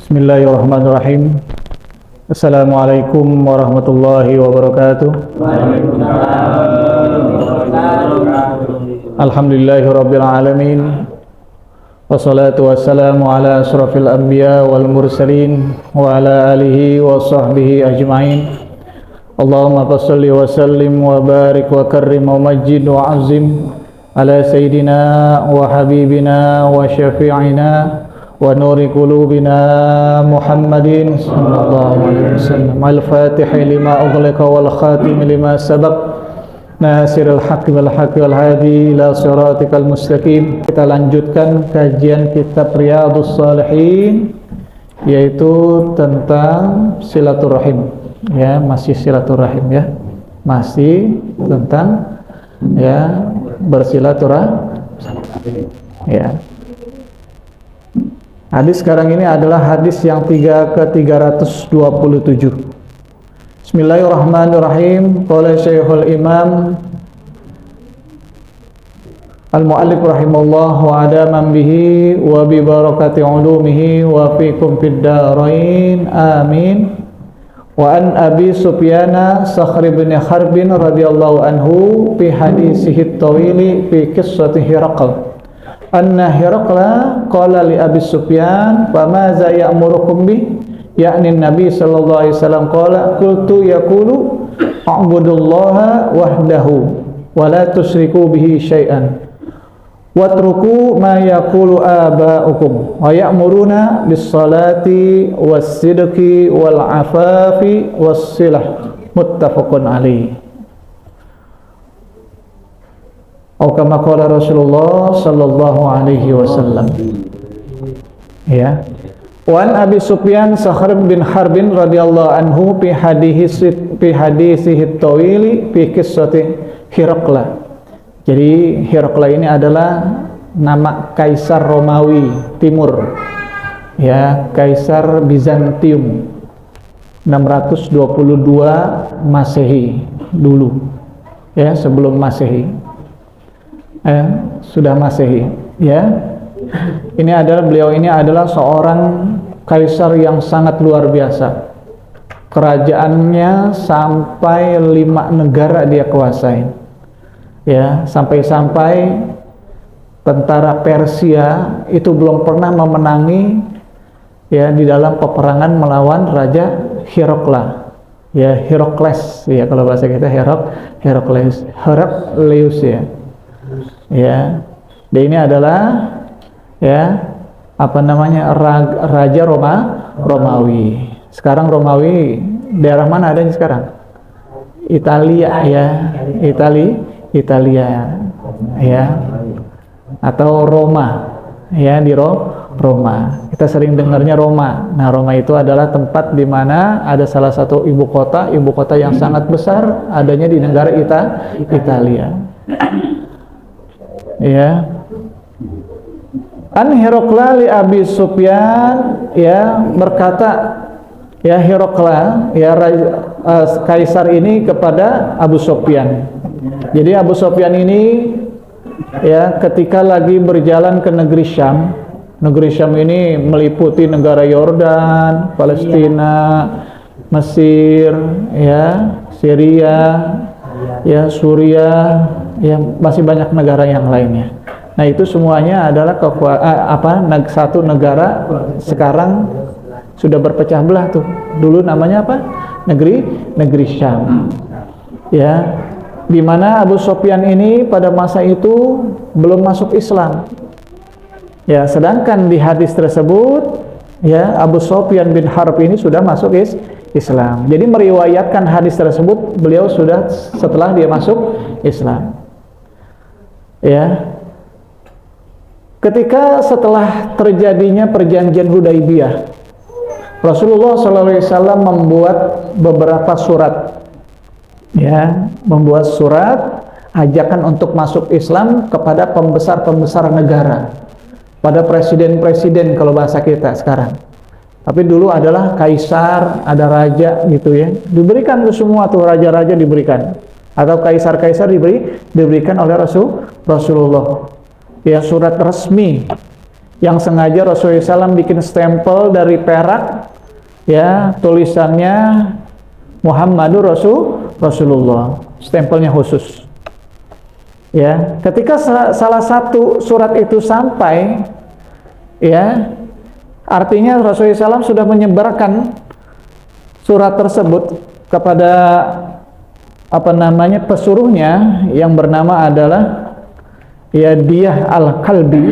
Bismillahirrahmanirrahim. Assalamualaikum warahmatullahi wabarakatuh. Alhamdulillahirabbil alamin. Wassalatu wassalamu ala asrafil anbiya wal mursalin wa ala alihi wa sahbihi ajmain. Allahumma shalli wa sallim wa barik wa karrim wa majid wa azim ala sayyidina wa habibina wa syafi'ina wa nuri qulubina Muhammadin sallallahu alaihi wasallam. Al-Fatihah lima ughliqa wal khatim lima sabaq, nasirul haqqi wal haqqi wal hadi ila siratikal mustaqim. Kita lanjutkan kajian kitab Riyadhus Shalihin, yaitu tentang silaturahim. Ya, masih silaturahim ya. Masih tentang ya bersilaturahim. Ya. Hadis sekarang ini adalah hadis yang ke-327. Bismillahirrahmanirrahim. Qala Syekhul Imam Al-Mu'allif rahimahullah wa adaman bihi wa bi barakati ulumihi wa fikum fid darain amin. Wa an Abi Sufyan Sakhr bin Harb radhiyallahu anhu fi hadisihi at-tawili fi qissati Hiraql. Anna Hiraqla qala li Abi Sufyan fa maza ya'murukum bih, yakni Nabi sallallahu alaihi wasallam qala qultu yaqulu a'budullaha wahdahu wa la tusyriku bihi syai'an watruku ma yaqulu aba'ukum wa ya'muruna bis salati was sidqi wal afafi was silah, muttafaqun alaihi. Atau kama qala Rasulullah sallallahu alaihi wasallam. Ya. Wan Abi Sufyan Sakhr bin Harb radhiyallahu anhu fi hadisihi tawili fi qissati Hiraqla. Jadi Hiraqla ini adalah nama kaisar Romawi Timur. Ya, kaisar Bizantium 622 Masehi dulu. Ya, sebelum Masehi. Sudah Masehi, ya. Beliau ini adalah seorang kaisar yang sangat luar biasa. Kerajaannya sampai 5 negara dia kuasai. Ya, sampai-sampai tentara Persia itu belum pernah memenangi ya di dalam peperangan melawan Raja Hiraqla. Ya, Herakles ya, kalau bahasa kita Herakleus ya. Ya, dia ini adalah ya raja Romawi. Sekarang Romawi daerah mana adanya sekarang? Italia ya, Italia ya, atau Roma ya, di Roma. Kita sering dengarnya Roma. Nah, Roma itu adalah tempat di mana ada salah satu ibu kota yang sangat besar adanya di negara Italia. Ya. An Hiraqla li Abi Sufyan, ya, berkata ya Hiraqla ya kaisar ini kepada Abu Sufyan. Jadi Abu Sufyan ini ya ketika lagi berjalan ke negeri Syam ini meliputi negara Yordan, Palestina, Mesir, ya, Syria, ya, Suriah, ya, masih banyak negara yang lainnya. Nah, itu semuanya adalah satu negara. Sekarang sudah berpecah belah tuh. Dulu namanya apa? Negeri Syam. Ya, di mana Abu Sufyan ini pada masa itu belum masuk Islam. Ya, sedangkan di hadis tersebut ya Abu Sufyan bin Harb ini sudah masuk Islam. Jadi meriwayatkan hadis tersebut beliau sudah setelah dia masuk Islam. Ya. Ketika setelah terjadinya perjanjian Hudaibiyah, Rasulullah SAW membuat beberapa surat. Ya, membuat surat ajakan untuk masuk Islam kepada pembesar-pembesar negara. Pada presiden-presiden kalau bahasa kita sekarang. Tapi dulu adalah kaisar, ada raja gitu ya. Diberikan ke semua tuh raja-raja diberikan. Atau kaisar-kaisar diberikan oleh Rasulullah. Ya, surat resmi yang sengaja Rasulullah SAW bikin stempel dari perak, ya, tulisannya Muhammadur Rasulullah, stempelnya khusus. Ya, ketika salah satu surat itu sampai, ya, artinya Rasulullah SAW sudah menyebarkan surat tersebut kepada pesuruhnya yang bernama adalah ya Diyah Al-Kalbi.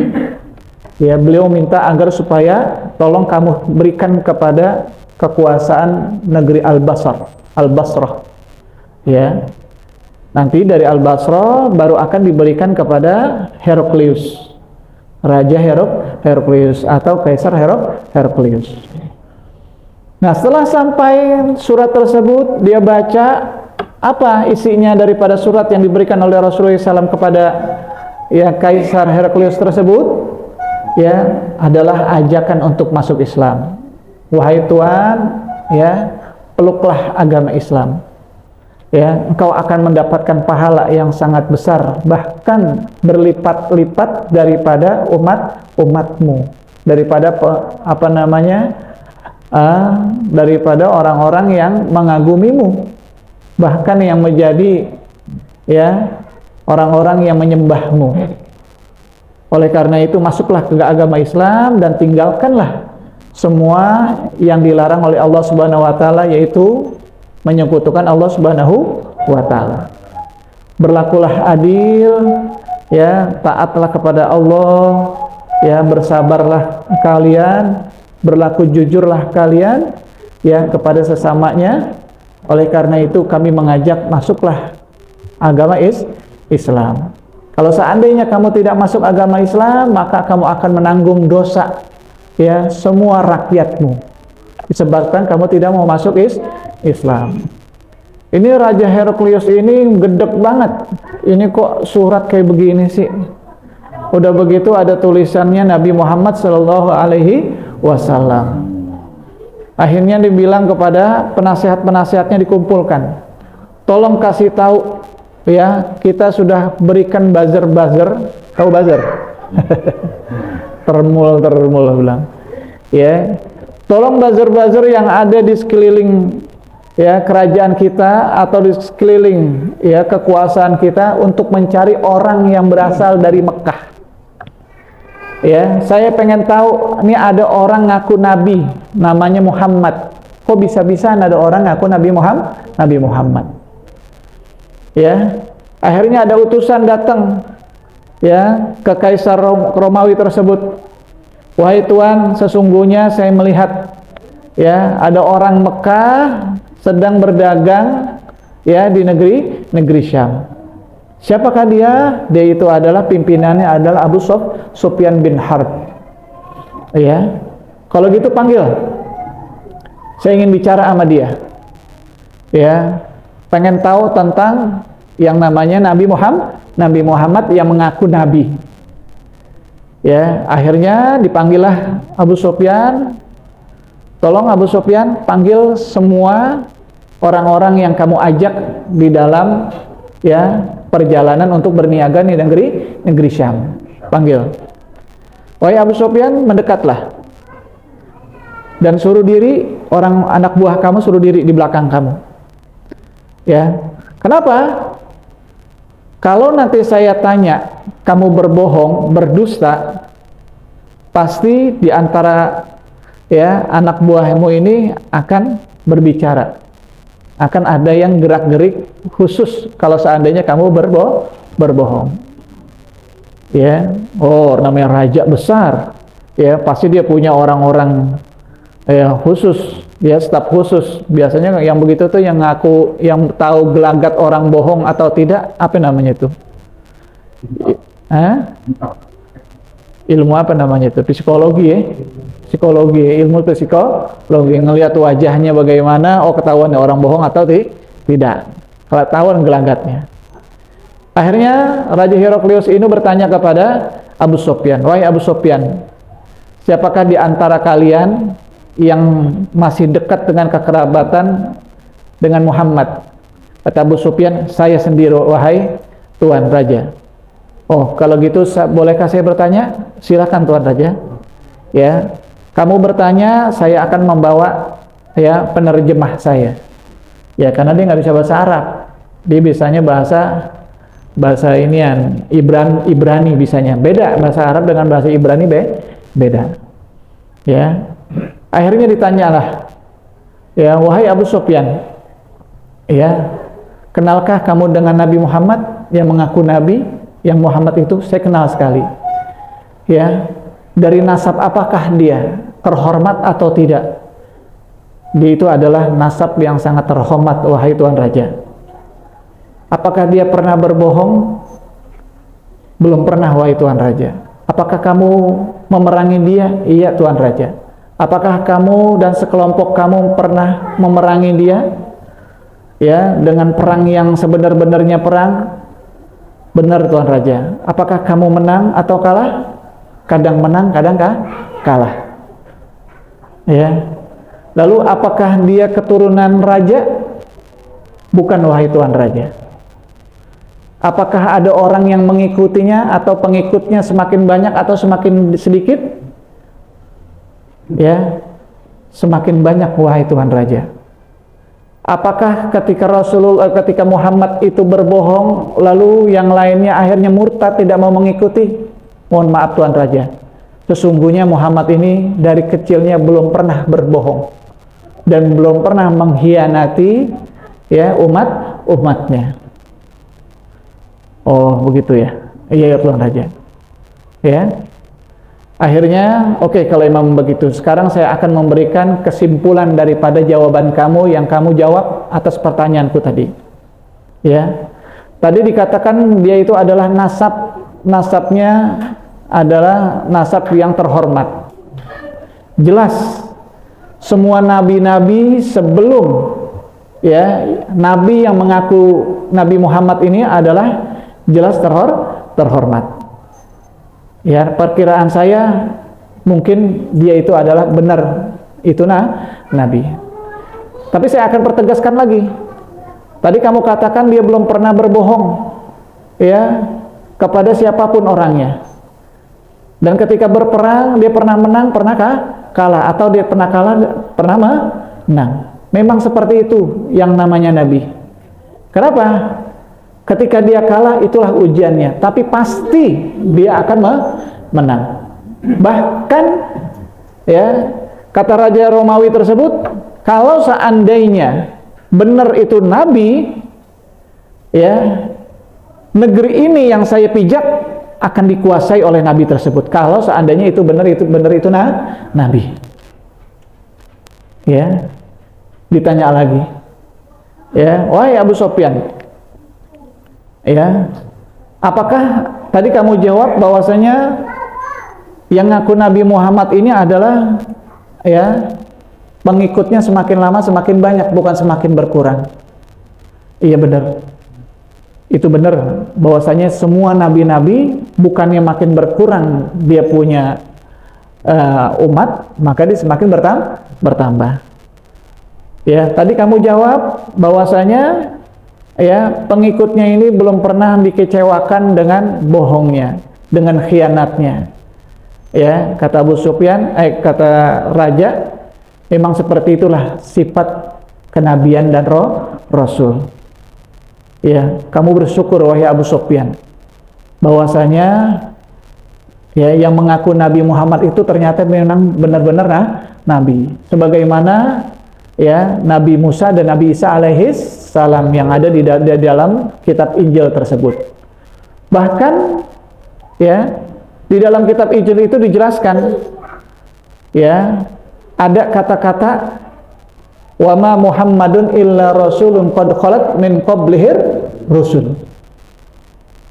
Ya, beliau minta agar supaya tolong kamu berikan kepada kekuasaan negeri Al-Basrah. Ya. Nanti dari Al-Basrah baru akan diberikan kepada Heraklius. Raja Heraklius atau Kaisar Heraklius. Nah, setelah sampai surat tersebut, dia baca apa isinya daripada surat yang diberikan oleh Rasulullah SAW kepada ya Kaisar Heraklius tersebut. Ya, adalah ajakan untuk masuk Islam. Wahai Tuan, ya, peluklah agama Islam. Ya, engkau akan mendapatkan pahala yang sangat besar, bahkan berlipat-lipat daripada umatmu, daripada daripada orang-orang yang mengagumimu, bahkan yang menjadi ya orang-orang yang menyembahmu. Oleh karena itu masuklah ke agama Islam dan tinggalkanlah semua yang dilarang oleh Allah Subhanahu wa taala, yaitu menyekutukan Allah Subhanahu wa taala. Berlakulah adil, ya, taatlah kepada Allah, ya, bersabarlah kalian, berlaku jujurlah kalian ya kepada sesamanya. Oleh karena itu kami mengajak masuklah agama Islam. Kalau seandainya kamu tidak masuk agama Islam, maka kamu akan menanggung dosa ya semua rakyatmu, disebabkan kamu tidak mau masuk Islam. Ini Raja Heraklius ini gedek banget. Ini kok surat kayak begini sih? Udah begitu ada tulisannya Nabi Muhammad Sallallahu Alaihi Wasallam. Akhirnya dibilang kepada penasihat-penasihatnya dikumpulkan. Tolong kasih tahu ya, kita sudah berikan buzzer. Tahu buzzer? termul bilang. Ya. Tolong buzzer yang ada di sekeliling ya kerajaan kita atau di sekeliling ya kekuasaan kita untuk mencari orang yang berasal dari Mekah. Ya, saya pengen tahu, ini ada orang ngaku nabi namanya Muhammad. Kok bisa-bisa ada orang ngaku Nabi Muhammad? Ya, akhirnya ada utusan datang ya ke Kaisar Romawi tersebut. Wahai Tuan, sesungguhnya saya melihat ya ada orang Mekah sedang berdagang ya di negeri Syam. Siapakah dia? Dia itu adalah pimpinannya adalah Abu Sufyan bin Harb. Ya. Kalau gitu panggil. Saya ingin bicara sama dia. Ya. Pengen tahu tentang yang namanya Nabi Muhammad yang mengaku nabi. Ya, akhirnya dipanggillah Abu Sufyan. Tolong Abu Sufyan panggil semua orang-orang yang kamu ajak di dalam ya perjalanan untuk berniaga di negeri Syam. Panggil. Wahai Abu Sufyan, mendekatlah. Dan suruh diri orang anak buah kamu, suruh diri di belakang kamu. Ya. Kenapa? Kalau nanti saya tanya, kamu berbohong, berdusta, pasti di antara ya anak buahmu ini akan berbicara. Akan ada yang gerak-gerik khusus kalau seandainya kamu berbohong. Ya, oh namanya raja besar. Ya, pasti dia punya orang-orang ya khusus, ya staf khusus. Biasanya yang begitu tuh yang ngaku, yang tahu gelagat orang bohong atau tidak, apa namanya itu? Ilmu apa namanya itu? Psikologi ya. Psikologi, ilmu psikologi, ngelihat wajahnya bagaimana, oh ketahuan orang bohong atau tidak. Kalau ketahuan gelagatnya. Akhirnya Raja Heraklius ini bertanya kepada Abu Sufyan, wahai Abu Sufyan, siapakah di antara kalian yang masih dekat dengan kekerabatan dengan Muhammad? Kata Abu Sufyan, saya sendiri wahai Tuan Raja. Oh, kalau gitu bolehkah saya bertanya? Silakan Tuan Raja. Ya, kamu bertanya, saya akan membawa ya penerjemah saya. Ya, karena dia nggak bisa bahasa Arab, dia bisanya bahasa inian Ibrani bisanya. Beda bahasa Arab dengan bahasa Ibrani beda. Ya, akhirnya ditanyalah, ya wahai Abu Sufyan, ya kenalkah kamu dengan Nabi Muhammad yang mengaku Nabi? Yang Muhammad itu saya kenal sekali. Ya, dari nasab apakah dia terhormat atau tidak? Dia itu adalah nasab yang sangat terhormat, wahai Tuan Raja. Apakah dia pernah berbohong? Belum pernah, wahai Tuan Raja. Apakah kamu memerangi dia? Iya, Tuan Raja. Apakah kamu dan sekelompok kamu pernah memerangi dia? Ya, dengan perang yang sebenar-benarnya perang? Benar, Tuan Raja. Apakah kamu menang atau kalah? Kadang menang, kadang kalah. Ya. Lalu apakah dia keturunan raja? Bukan, wahai Tuan Raja. Apakah ada orang yang mengikutinya atau pengikutnya semakin banyak atau semakin sedikit? Ya, semakin banyak, wahai Tuan Raja. Apakah ketika Muhammad itu berbohong, lalu yang lainnya akhirnya murtad tidak mau mengikuti? Mohon maaf, Tuan Raja. Sesungguhnya Muhammad ini dari kecilnya belum pernah berbohong dan belum pernah mengkhianati ya umatnya. Oh, begitu ya. Iya, ya, Tuan Raja. Ya. Akhirnya, oke, kalau memang begitu. Sekarang saya akan memberikan kesimpulan daripada jawaban kamu yang kamu jawab atas pertanyaanku tadi. Ya. Tadi dikatakan dia itu adalah nasabnya adalah nasab yang terhormat. Jelas semua nabi-nabi sebelum ya nabi yang mengaku Nabi Muhammad ini adalah jelas terhormat. Ya, perkiraan saya mungkin dia itu adalah benar itu nabi. Tapi saya akan pertegaskan lagi. Tadi kamu katakan dia belum pernah berbohong ya kepada siapapun orangnya. Dan ketika berperang dia pernah menang, pernah kalah, atau dia pernah kalah, pernah menang. Memang seperti itu yang namanya nabi. Kenapa? Ketika dia kalah itulah ujiannya, tapi pasti dia akan menang. Bahkan ya kata Raja Romawi tersebut, kalau seandainya benar itu nabi, ya negeri ini yang saya pijak akan dikuasai oleh nabi tersebut. Kalau seandainya itu benar itu nabi. Ya. Ditanya lagi. Ya, wahai Abu Sufyan. Ya. Apakah tadi kamu jawab bahwasanya yang ngaku Nabi Muhammad ini adalah ya pengikutnya semakin lama semakin banyak, bukan semakin berkurang. Iya, benar. Itu benar bahwasanya semua nabi-nabi bukannya makin berkurang dia punya umat, maka dia semakin bertambah. Ya, tadi kamu jawab bahwasanya ya pengikutnya ini belum pernah dikecewakan dengan bohongnya, dengan khianatnya. Ya, kata Abu Sufyan, kata Raja, memang seperti itulah sifat kenabian dan Rasul. Ya, kamu bersyukur wahai Abu Sufyan bahwasanya ya yang mengaku Nabi Muhammad itu ternyata memang benar-benar nabi. Sebagaimana ya Nabi Musa dan Nabi Isa alaihis salam yang ada di dalam kitab Injil tersebut. Bahkan ya di dalam kitab Injil itu dijelaskan ya ada kata-kata wa ma Muhammadun illa rasulun qad khalat min qablihir rusul.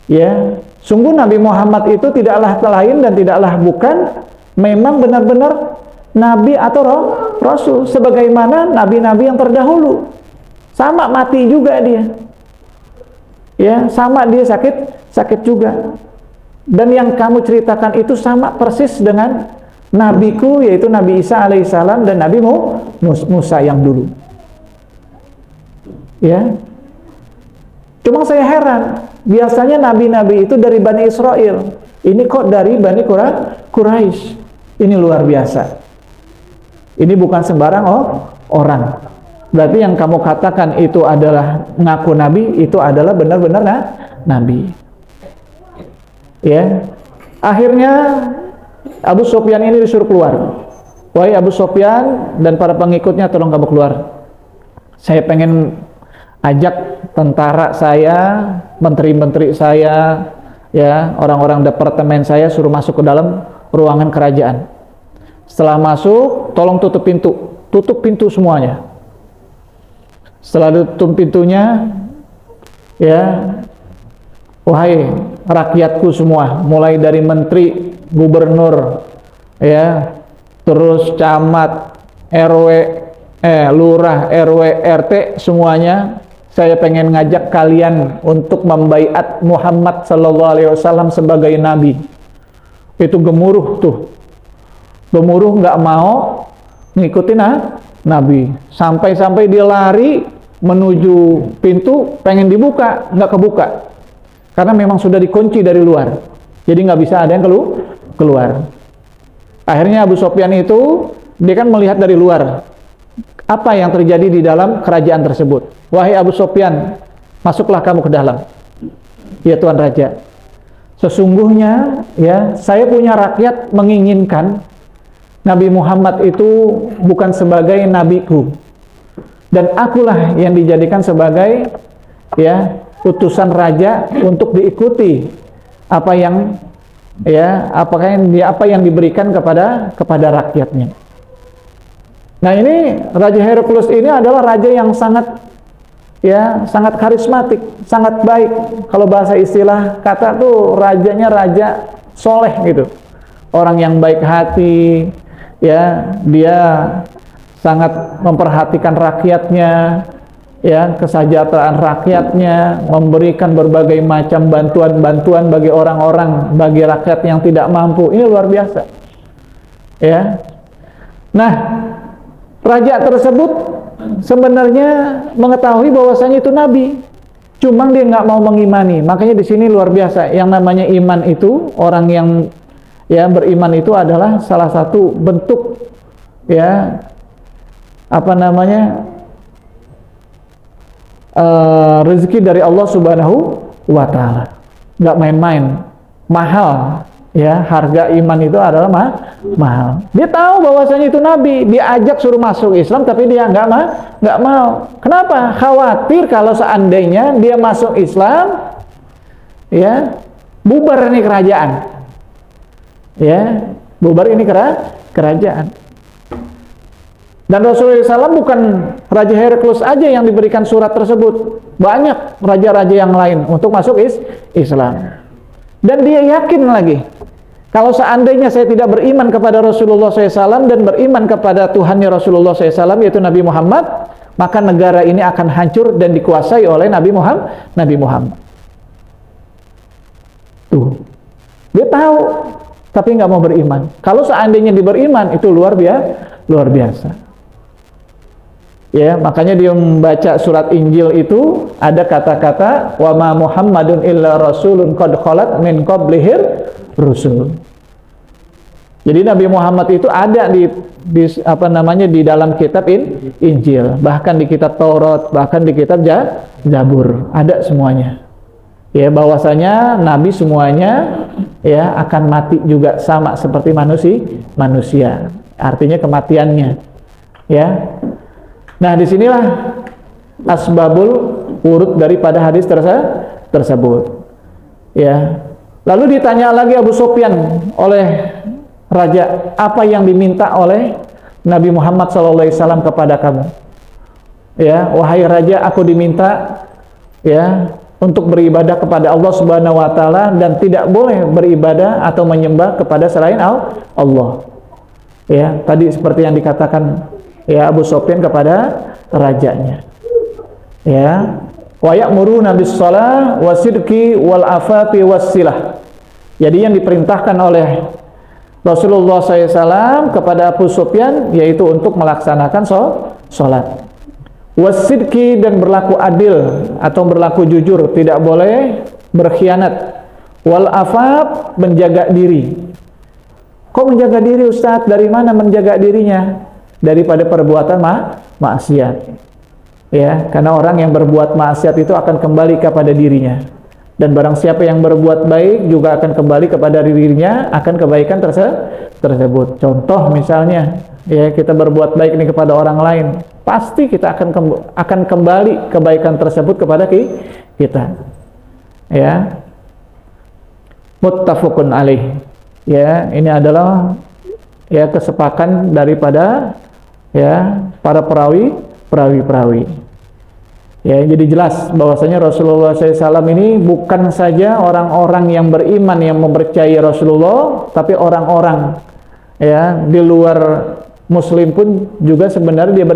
Ya, sungguh Nabi Muhammad itu tidaklah lain dan tidaklah bukan memang benar-benar nabi atau rasul sebagaimana nabi-nabi yang terdahulu. Sama mati juga dia. Ya, sama dia sakit juga. Dan yang kamu ceritakan itu sama persis dengan nabiku, yaitu Nabi Isa alaihissalam dan Nabi Musa yang dulu. Ya. Cuma saya heran, biasanya nabi-nabi itu dari Bani Israel. Ini kok dari Bani Quraisy. Ini luar biasa. Ini bukan sembarang orang. Berarti yang kamu katakan itu adalah ngaku nabi, itu adalah benar-benar nabi. Ya. Akhirnya Abu Sufyan ini disuruh keluar. Wahai Abu Sufyan dan para pengikutnya, tolong kamu keluar. Saya pengen ajak tentara saya, menteri-menteri saya, ya, orang-orang departemen saya suruh masuk ke dalam ruangan kerajaan. Setelah masuk, tolong tutup pintu semuanya. Setelah tutup pintunya, ya, wahai rakyatku semua, mulai dari menteri, gubernur, ya, terus camat, RW, lurah, RW, RT, semuanya, saya pengen ngajak kalian untuk membaiat Muhammad sallallahu alaihi wasallam sebagai nabi. Itu gemuruh tuh. Gemuruh nggak mau ngikutin nabi. Sampai-sampai dia lari menuju pintu, pengen dibuka, nggak kebuka. Karena memang sudah dikunci dari luar. Jadi nggak bisa ada yang keluar. Akhirnya Abu Sufyan itu, dia kan melihat dari luar apa yang terjadi di dalam kerajaan tersebut. Wahai Abu Sufyan, masuklah kamu ke dalam. Ya Tuan Raja, sesungguhnya ya saya punya rakyat menginginkan Nabi Muhammad itu bukan sebagai nabiku, dan akulah yang dijadikan sebagai ya utusan raja untuk diikuti apa yang apa yang diberikan kepada rakyatnya. Nah, ini Raja Heraklius ini adalah raja yang sangat karismatik, sangat baik. Kalau bahasa istilah kata tuh rajanya raja soleh gitu. Orang yang baik hati, ya, dia sangat memperhatikan rakyatnya, ya, kesejahteraan rakyatnya, memberikan berbagai macam bantuan-bantuan bagi orang-orang, bagi rakyat yang tidak mampu. Ini luar biasa. Ya. Nah, raja tersebut sebenarnya mengetahui bahwasanya itu nabi, cuma dia nggak mau mengimani. Makanya di sini luar biasa. Yang namanya iman itu, orang yang ya beriman itu adalah salah satu bentuk ya rezeki dari Allah Subhanahu wa Ta'ala. Nggak main-main, mahal. Ya, harga iman itu adalah mahal. Dia tahu bahwasanya itu nabi, diajak suruh masuk Islam, tapi dia nggak mau. Kenapa? Khawatir kalau seandainya dia masuk Islam, ya, bubar ini kerajaan. Ya, bubar ini kerajaan. Dan Rasulullah SAW bukan Raja Heraklius aja yang diberikan surat tersebut. Banyak raja-raja yang lain untuk masuk Islam. Dan dia yakin lagi, kalau seandainya saya tidak beriman kepada Rasulullah SAW dan beriman kepada Tuhannya Rasulullah SAW, yaitu Nabi Muhammad, maka negara ini akan hancur dan dikuasai oleh Nabi Muhammad. Tuh, dia tahu, tapi nggak mau beriman. Kalau seandainya dia beriman, itu luar biasa. Ya, makanya dia membaca surat Injil itu ada kata-kata wa ma Muhammadun illa rasulun qad khalat min qablihir rusul. Jadi Nabi Muhammad itu ada di dalam kitab Injil, bahkan di kitab Taurat, bahkan di kitab Zabur, ada semuanya. Ya, bahwasanya nabi semuanya ya akan mati juga sama seperti manusia. Artinya kematiannya. Ya. Nah, disinilah asbabul wurud daripada hadis tersebut. Ya. Lalu ditanya lagi Abu Sufyan oleh raja, apa yang diminta oleh Nabi Muhammad SAW kepada kamu? Ya, wahai raja, aku diminta ya untuk beribadah kepada Allah Subhanahu wa Ta'ala dan tidak boleh beribadah atau menyembah kepada selain Allah. Ya, tadi seperti yang dikatakan ya Abu Sufyan kepada rajanya. Ya, wa ya'muruna bis-shalah wasidqi wal afafi was-silah. Jadi yang diperintahkan oleh Rasulullah SAW kepada Abu Sufyan yaitu untuk melaksanakan sholat. Wasidqi, dan berlaku adil atau berlaku jujur, tidak boleh berkhianat. Wal afaf, menjaga diri. Kok menjaga diri Ustadz? Dari mana menjaga dirinya? Daripada perbuatan maksiat. Ya, karena orang yang berbuat maksiat itu akan kembali kepada dirinya. Dan barang siapa yang berbuat baik juga akan kembali kepada dirinya, akan kebaikan tersebut. Contoh misalnya, ya kita berbuat baik ini kepada orang lain, pasti kita akan kembali kebaikan tersebut kepada kita. Ya. Muttafaqun alaih. Ya, ini adalah ya kesepakatan daripada ya para perawi. Ya, jadi jelas bahwasanya Rasulullah SAW ini bukan saja orang-orang yang beriman yang mempercayai Rasulullah, tapi orang-orang ya di luar Muslim pun juga sebenarnya dia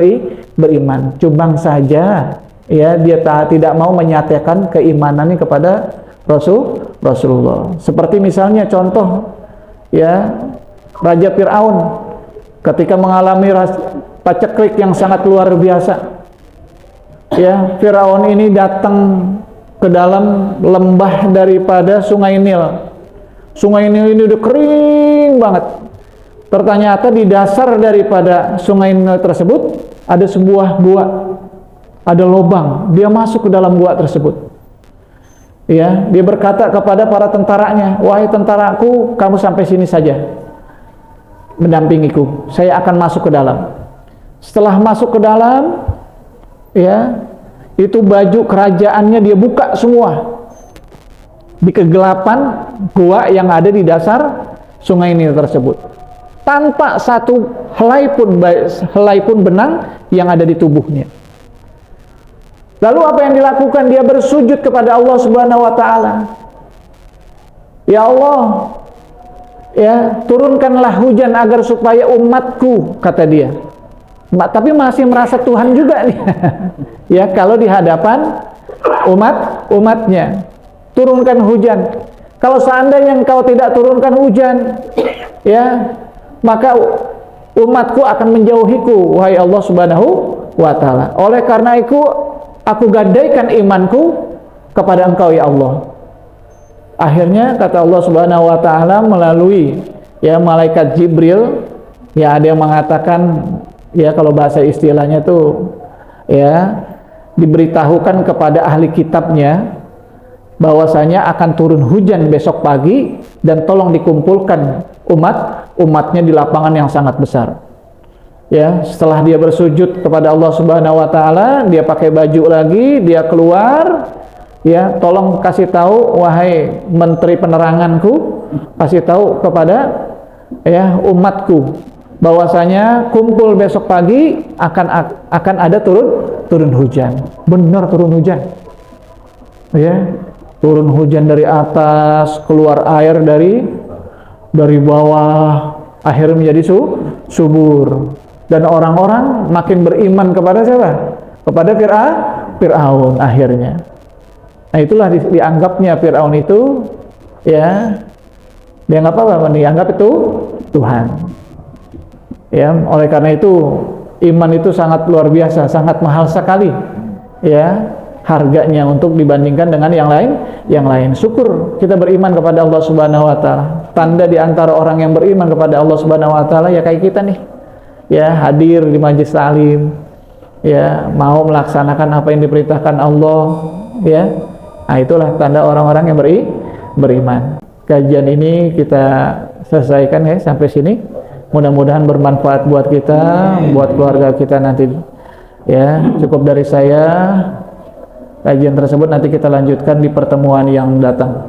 beriman. Cuma saja ya dia tidak mau menyatakan keimanannya kepada Rasulullah. Seperti misalnya contoh ya Raja Fir'aun ketika mengalami paceklik yang sangat luar biasa. Ya, Firaun ini datang ke dalam lembah daripada Sungai Nil. Sungai Nil ini udah kering banget. Ternyata di dasar daripada Sungai Nil tersebut ada sebuah gua, ada lubang. Dia masuk ke dalam gua tersebut. Ya, dia berkata kepada para tentaranya, "Wahai tentaraku, kamu sampai sini saja, mendampingiku. Saya akan masuk ke dalam." Setelah masuk ke dalam, ya, itu baju kerajaannya dia buka semua di kegelapan gua yang ada di dasar Sungai Nil tersebut, tanpa satu helai pun benang yang ada di tubuhnya. Lalu apa yang dilakukan? Dia bersujud kepada Allah Subhanahu wa taala. Ya Allah, ya turunkanlah hujan agar supaya umatku, kata dia. Tapi masih merasa Tuhan juga nih. Ya, kalau di hadapan umatnya, turunkan hujan. Kalau seandainya engkau tidak turunkan hujan, ya, maka umatku akan menjauhiku, wahai Allah Subhanahu wa taala. Oleh karena itu, aku gadaikan imanku kepada engkau ya Allah. Akhirnya kata Allah Subhanahu wa taala melalui ya malaikat Jibril, ya ada yang mengatakan ya kalau bahasa istilahnya tuh ya diberitahukan kepada ahli kitabnya bahwasanya akan turun hujan besok pagi dan tolong dikumpulkan umatnya di lapangan yang sangat besar. Ya, setelah dia bersujud kepada Allah Subhanahu wa taala, dia pakai baju lagi, dia keluar, ya, tolong kasih tahu wahai menteri peneranganku, kasih tahu kepada ya umatku bahwasanya kumpul besok pagi akan ada turun hujan. Benar turun hujan. Ya, turun hujan dari atas, keluar air dari bawah, akhirnya menjadi subur. Dan orang-orang makin beriman kepada siapa? Kepada Fir'aun akhirnya. Nah, itulah dianggapnya Fir'aun itu ya dianggap apa? Dianggap itu Tuhan. Ya, oleh karena itu iman itu sangat luar biasa, sangat mahal sekali ya harganya untuk dibandingkan dengan yang lain. Syukur kita beriman kepada Allah Subhanahu wa taala. Tanda di antara orang yang beriman kepada Allah Subhanahu wa taala ya kayak kita nih. Ya, hadir di majelis taklim. Ya, mau melaksanakan apa yang diperintahkan Allah, ya. Nah, itulah tanda orang-orang yang beriman. Kajian ini kita selesaikan ya sampai sini. Mudah-mudahan bermanfaat buat kita, buat keluarga kita nanti. Ya, cukup dari saya. Kajian tersebut nanti kita lanjutkan di pertemuan yang datang.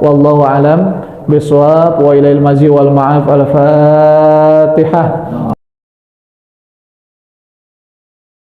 Wallahu a'lam bishawab wa ilail mazi wal ma'af. Al-Fatihah.